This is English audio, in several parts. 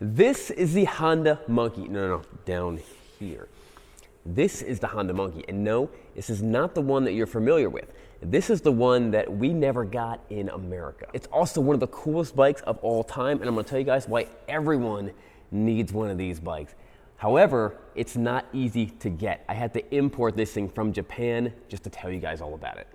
This is the Honda Monkey. No, down here. This is the Honda Monkey. And no, this is not the one that you're familiar with. This is the one that we never got in America. It's also one of the coolest bikes of all time, and I'm gonna tell you guys why everyone needs one of these bikes. However, it's not easy to get. I had to import this thing from Japan just to tell you guys all about it.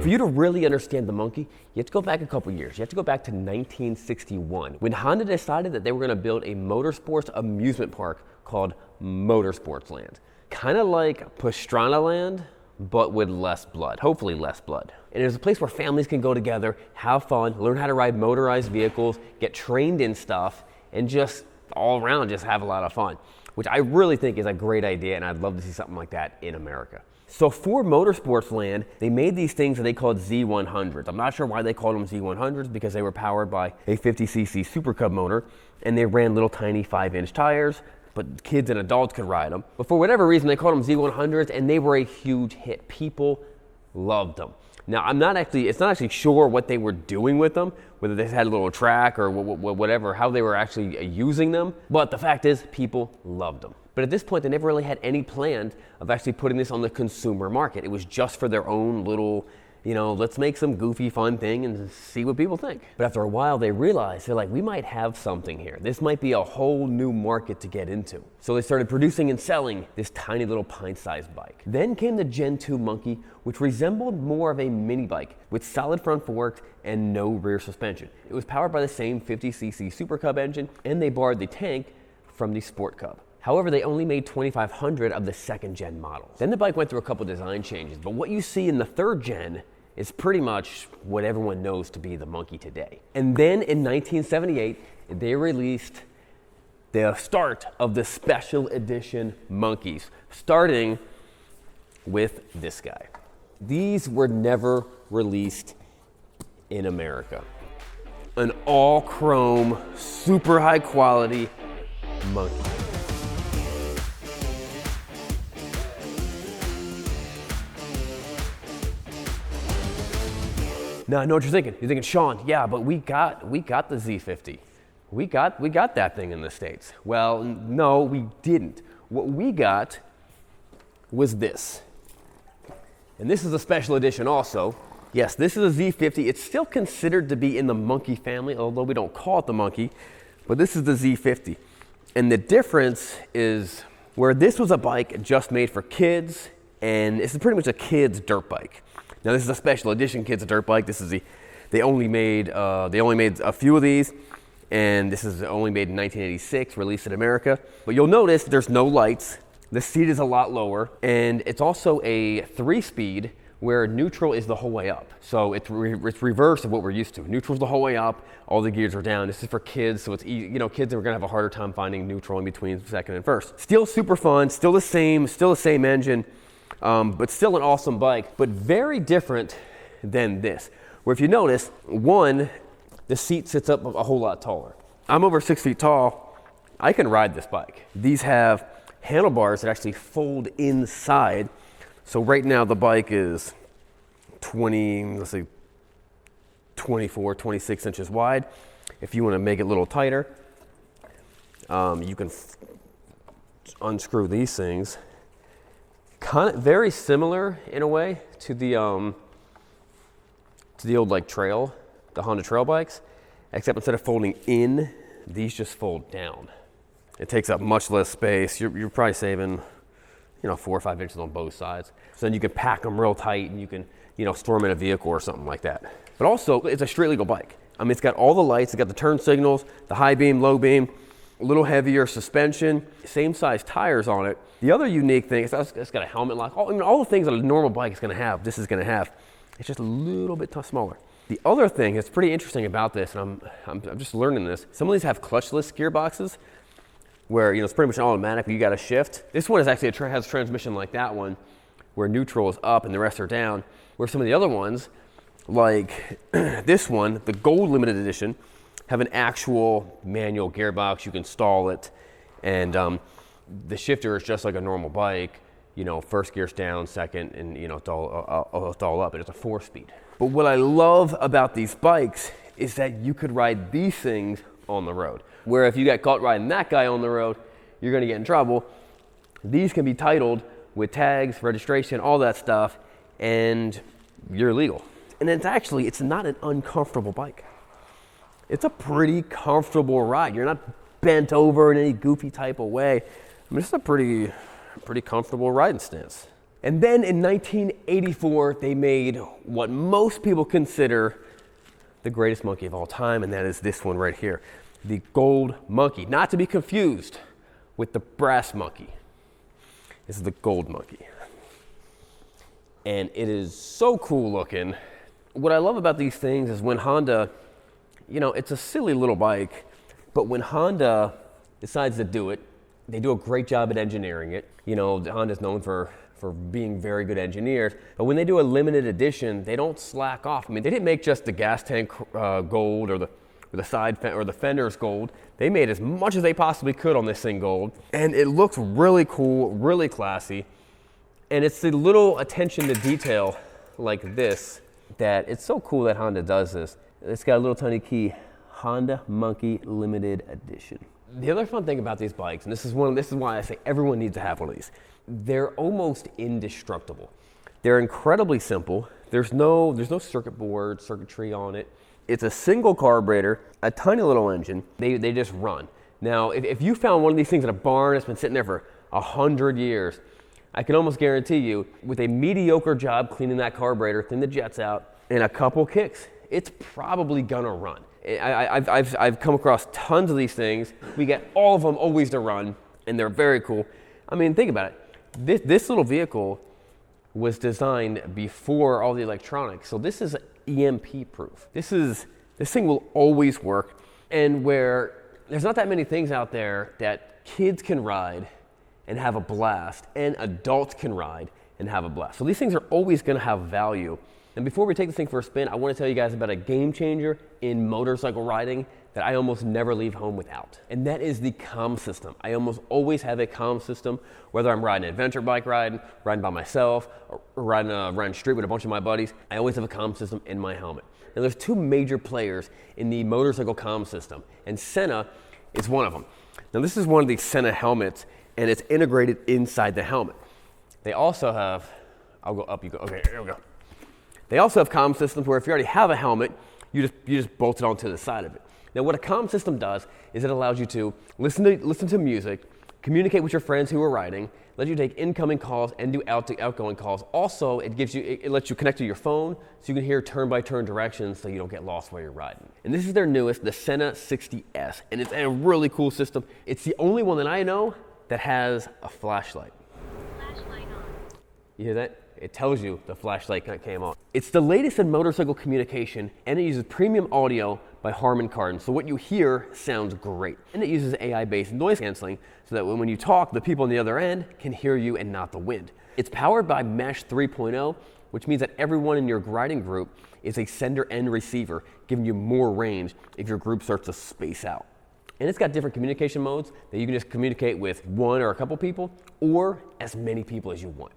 For you to really understand the Monkey, you have to go back a couple years. You have to go back to 1961, when Honda decided that they were gonna build a motorsports amusement park called Motorsports Land. Kind of like Pastrana Land, but with less blood, hopefully less blood. And it's a place where families can go together, have fun, learn how to ride motorized vehicles, get trained in stuff, and just all around just have a lot of fun, which I really think is a great idea, and I'd love to see something like that in America. So for Motorsports Land, they made these things that they called Z100s. I'm not sure why they called them Z100s, because they were powered by a 50cc Super Cub motor, and they ran little tiny 5-inch tires, but kids and adults could ride them. But for whatever reason, they called them Z100s, and they were a huge hit. People loved them. Now, it's not actually sure what they were doing with them, whether they had a little track or whatever, how they were actually using them. But the fact is, people loved them. But at this point, they never really had any plans of actually putting this on the consumer market. It was just for their own little, let's make some goofy, fun thing and see what people think. But after a while, they realized, they're like, we might have something here. This might be a whole new market to get into. So they started producing and selling this tiny little pint-sized bike. Then came the Gen 2 Monkey, which resembled more of a mini bike with solid front forks and no rear suspension. It was powered by the same 50cc Super Cub engine, and they borrowed the tank from the Sport Cub. However, they only made 2,500 of the second gen models. Then the bike went through a couple design changes, but what you see in the third gen is pretty much what everyone knows to be the Monkey today. And then in 1978, they released the start of the special edition Monkeys, starting with this guy. These were never released in America. An all chrome, super high quality Monkey. Now I know what you're thinking. You're thinking, Sean, yeah, but we got the Z50. We got that thing in the States. Well, no, we didn't. What we got was this. And this is a special edition also. Yes, this is a Z50. It's still considered to be in the Monkey family, although we don't call it the Monkey, but this is the Z50. And the difference is where this was a bike just made for kids, and this is pretty much a kid's dirt bike. Now this is a special edition kids dirt bike. This is they only made a few of these, and this is only made in 1986, released in America. But you'll notice there's no lights. The seat is a lot lower, and it's also a 3-speed where neutral is the whole way up. So it's reverse of what we're used to. Neutral's the whole way up, all the gears are down. This is for kids, so it's easy. Kids are gonna have a harder time finding neutral in between second and first. Still super fun, still the same engine. But still an awesome bike, but very different than this. Where if you notice, one, the seat sits up a whole lot taller. I'm over 6 feet tall. I can ride this bike. These have handlebars that actually fold inside. So right now the bike is 24, 26 inches wide. If you want to make it a little tighter, you can unscrew these things. Kind of very similar in a way to the old trail, the Honda trail bikes, except instead of folding in, these just fold down. It takes up much less space. You're probably saving, 4 or 5 inches on both sides. So then you can pack them real tight, and you can, store them in a vehicle or something like that. But also, it's a street legal bike. I mean, it's got all the lights, it's got the turn signals, the high beam, low beam, a little heavier suspension, same size tires on it. The other unique thing is it's got a helmet lock. All the things that a normal bike is going to have, this is going to have. It's just a little bit smaller. The other thing that's pretty interesting about this, and I'm just learning this, some of these have clutchless gearboxes where it's pretty much automatic, but you got to shift. This one is actually has a transmission like that one, where neutral is up and the rest are down. Where some of the other ones, like this one, the Gold Limited Edition, have an actual manual gearbox. You can install it, and the shifter is just like a normal bike. First gear's down, second, and it's all up, and it's a 4-speed. But what I love about these bikes is that you could ride these things on the road. Where if you get caught riding that guy on the road, you're gonna get in trouble. These can be titled with tags, registration, all that stuff, and you're legal. And it's not an uncomfortable bike. It's a pretty comfortable ride. You're not bent over in any goofy type of way. I mean, it's a pretty comfortable riding stance. And then in 1984, they made what most people consider the greatest monkey of all time, and that is this one right here, the gold monkey. Not to be confused with the brass monkey. This is the gold monkey. And it is so cool looking. What I love about these things is when Honda, it's a silly little bike, but when Honda decides to do it, they do a great job at engineering it. Honda's known for being very good engineers, but when they do a limited edition, they don't slack off. I mean, they didn't make just the gas tank gold or the side or the fenders gold. They made as much as they possibly could on this thing gold, and it looks really cool, really classy. And it's the little attention to detail like this that it's so cool that Honda does this. It's got a little tiny key, Honda Monkey Limited Edition. The other fun thing about these bikes, and this is why I say everyone needs to have one of these, they're almost indestructible. They're incredibly simple. There's no circuit board, circuitry on it. It's a single carburetor, a tiny little engine. They just run. Now, if you found one of these things in a barn that's been sitting there for 100 years, I can almost guarantee you, with a mediocre job cleaning that carburetor, thin the jets out, and a couple kicks, it's probably gonna run. I've come across tons of these things. We get all of them always to run, and they're very cool. I mean, think about it. This little vehicle was designed before all the electronics, so this is EMP proof. This thing will always work, and where there's not that many things out there that kids can ride and have a blast, and adults can ride and have a blast. So these things are always gonna have value. And before we take this thing for a spin, I wanna tell you guys about a game changer in motorcycle riding that I almost never leave home without. And that is the comm system. I almost always have a comm system, whether I'm riding an adventure bike riding by myself, or riding street with a bunch of my buddies. I always have a comm system in my helmet. Now there's two major players in the motorcycle comm system, and Sena is one of them. Now this is one of these Sena helmets, and it's integrated inside the helmet. They also have, I'll go up, you go, okay, here we go. They also have comm systems where if you already have a helmet, you just bolt it onto the side of it. Now what a comm system does is it allows you to listen to music, communicate with your friends who are riding, let you take incoming calls and do outgoing calls. Also, it lets you connect to your phone so you can hear turn-by-turn directions so you don't get lost while you're riding. And this is their newest, the Sena 60S, and it's a really cool system. It's the only one that I know that has a flashlight. Flashlight on. You hear that? It tells you the flashlight came on. It's the latest in motorcycle communication, and it uses premium audio by Harman Kardon. So what you hear sounds great. And it uses AI-based noise canceling so that when you talk, the people on the other end can hear you and not the wind. It's powered by Mesh 3.0, which means that everyone in your riding group is a sender and receiver, giving you more range if your group starts to space out. And it's got different communication modes that you can just communicate with one or a couple people, or as many people as you want.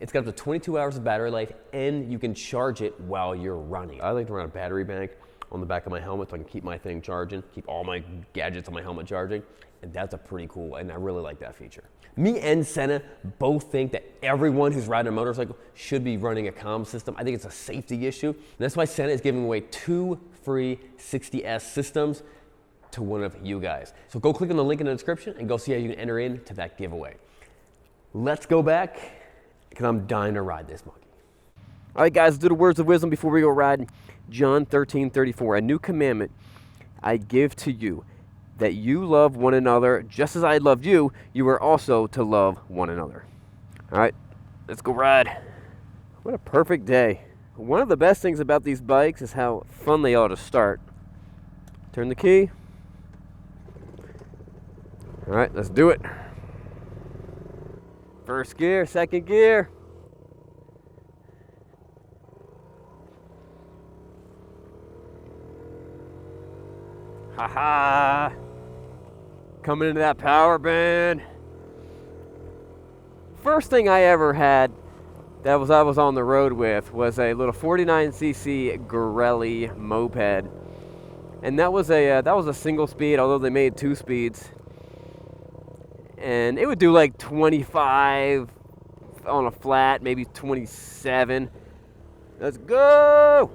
It's got up to 22 hours of battery life, and you can charge it while you're running. I like to run a battery bank on the back of my helmet so I can keep my thing charging, keep all my gadgets on my helmet charging, and that's a pretty cool, and I really like that feature. Me and Sena both think that everyone who's riding a motorcycle should be running a comm system. I think it's a safety issue, and that's why Sena is giving away 2 free 60S systems to one of you guys. So go click on the link in the description and go see how you can enter into that giveaway. Let's go back, because I'm dying to ride this monkey. All right, guys, let's do the words of wisdom before we go riding. John 13:34, a new commandment I give to you, that you love one another just as I loved you, you are also to love one another. All right, let's go ride. What a perfect day. One of the best things about these bikes is how fun they are to start. Turn the key. All right, let's do it. First gear, second gear. Ha-ha! Coming into that power band. First thing I ever had I was on the road with was a little 49cc Gorelli moped. and that was a single speed, although they made 2 speeds, and it would do like 25 on a flat, maybe 27. Let's go!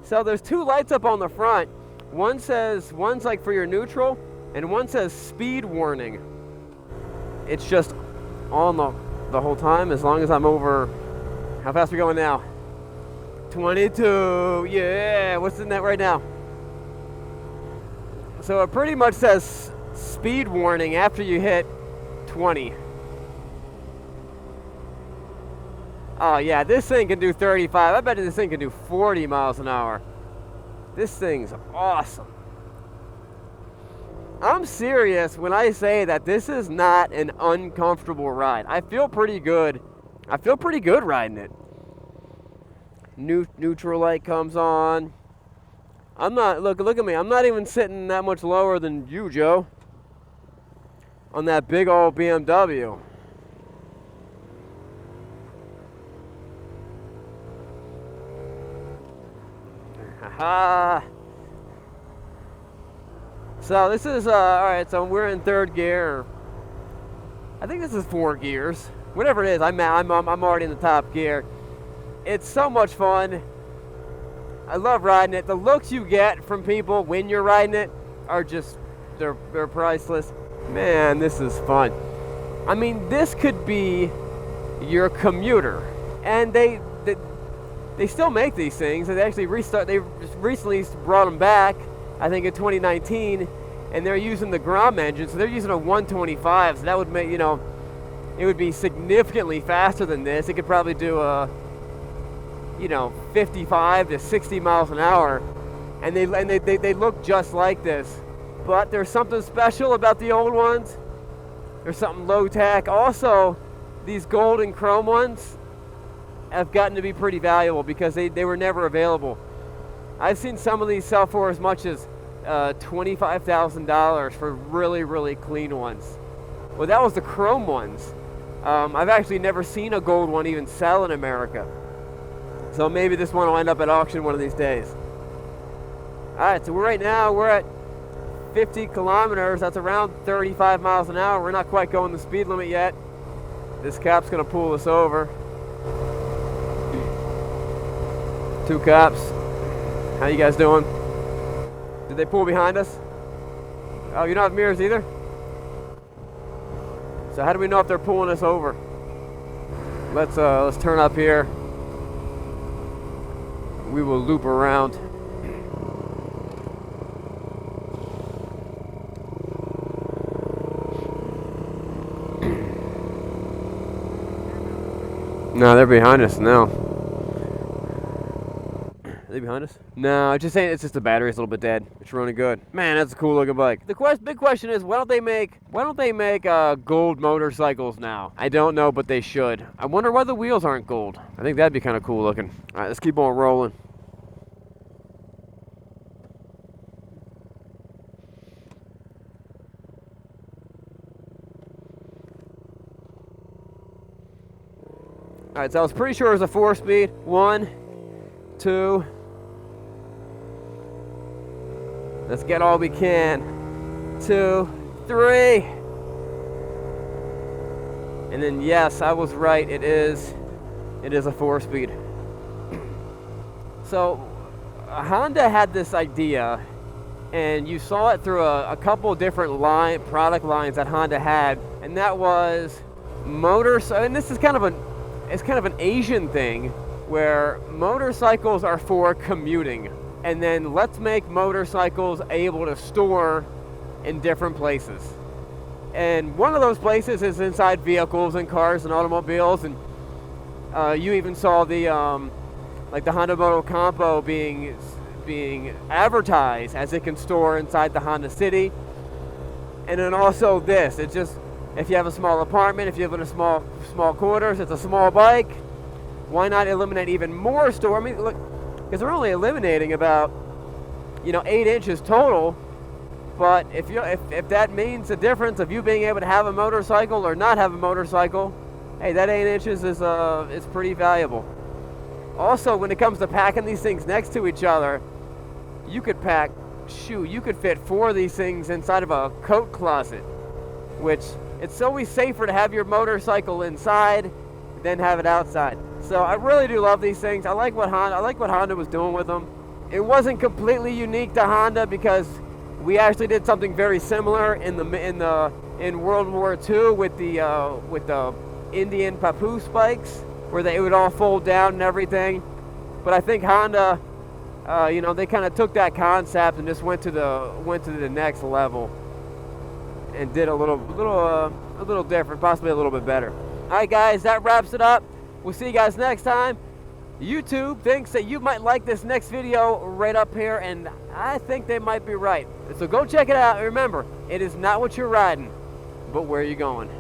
So there's 2 lights up on the front. One's like for your neutral, and one says speed warning. It's just on the whole time, as long as I'm over. How fast are we going now? 22. Yeah, what's in that right now? So it pretty much says speed warning after you hit 20. Oh yeah, this thing can do 35. I bet this thing can do 40 miles an hour. This thing's awesome. I'm serious when I say that this is not an uncomfortable ride. I feel pretty good. I feel pretty good riding it. Neutral light comes on. I'm not, look at me. I'm not even sitting that much lower than you, Joe, on that big old BMW. Haha. So this is, all right, so we're in 3rd gear. I think this is 4 gears. Whatever it is, I'm already in the top gear. It's so much fun. I love riding it. The looks you get from people when you're riding it are just, they're priceless. Man, this is fun. I mean, this could be your commuter. And they still make these things. They actually they just recently brought them back, I think in 2019, and they're using the Grom engine, so they're using a 125, so that would make, it would be significantly faster than this. It could probably do 55 to 60 miles an hour, and they look just like this. But there's something special about the old ones. There's something low tech. Also, these gold and chrome ones have gotten to be pretty valuable because they were never available. I've seen some of these sell for as much as $25,000 for really, really clean ones. Well, that was the chrome ones. I've actually never seen a gold one even sell in America. So maybe this one will end up at auction one of these days. Alright, so we're at 50 kilometers. That's around 35 miles an hour. We're not quite going the speed limit yet. This cap's gonna pull us over. 2 cops. How you guys doing? Did they pull behind us? Oh, you don't have mirrors either? So how do we know if they're pulling us over? Let's turn up here. We will loop around. No, they're behind us now. Are they behind us? No, it's just saying it's just the battery's a little bit dead. It's running good. Man, that's a cool looking bike. The big question is, why don't they make gold motorcycles now? I don't know, but they should. I wonder why the wheels aren't gold. I think that'd be kind of cool looking. All right, let's keep on rolling. All right, so I was pretty sure it was a 4-speed. 1, 2. Let's get all we can. 2, 3. And then yes, I was right. It is a 4-speed. So Honda had this idea, and you saw it through a couple different product lines that Honda had, and that was and this is kind of an Asian thing where motorcycles are for commuting, and then let's make motorcycles able to store in different places. And one of those places is inside vehicles and cars and automobiles, and you even saw the like the Honda Moto Compo being advertised as it can store inside the Honda City. And then also this, it's just, if you have a small apartment, if you live in a small quarters, it's a small bike, why not eliminate even more store? I mean, look, because we're only eliminating about 8 inches total, but if that means the difference of you being able to have a motorcycle or not have a motorcycle, hey, that 8 inches is pretty valuable. Also, when it comes to packing these things next to each other, you could fit 4 of these things inside of a coat closet, which it's always safer to have your motorcycle inside than have it outside. So I really do love these things. I like what Honda was doing with them. It wasn't completely unique to Honda because we actually did something very similar in World War II with the Indian Papoose spikes, where they would all fold down and everything. But I think Honda, they kind of took that concept and just went to the next level and did a little different, possibly a little bit better. All right, guys, that wraps it up. We'll see you guys next time. YouTube thinks that you might like this next video right up here, and I think they might be right. So go check it out. And remember, it is not what you're riding, but where you're going.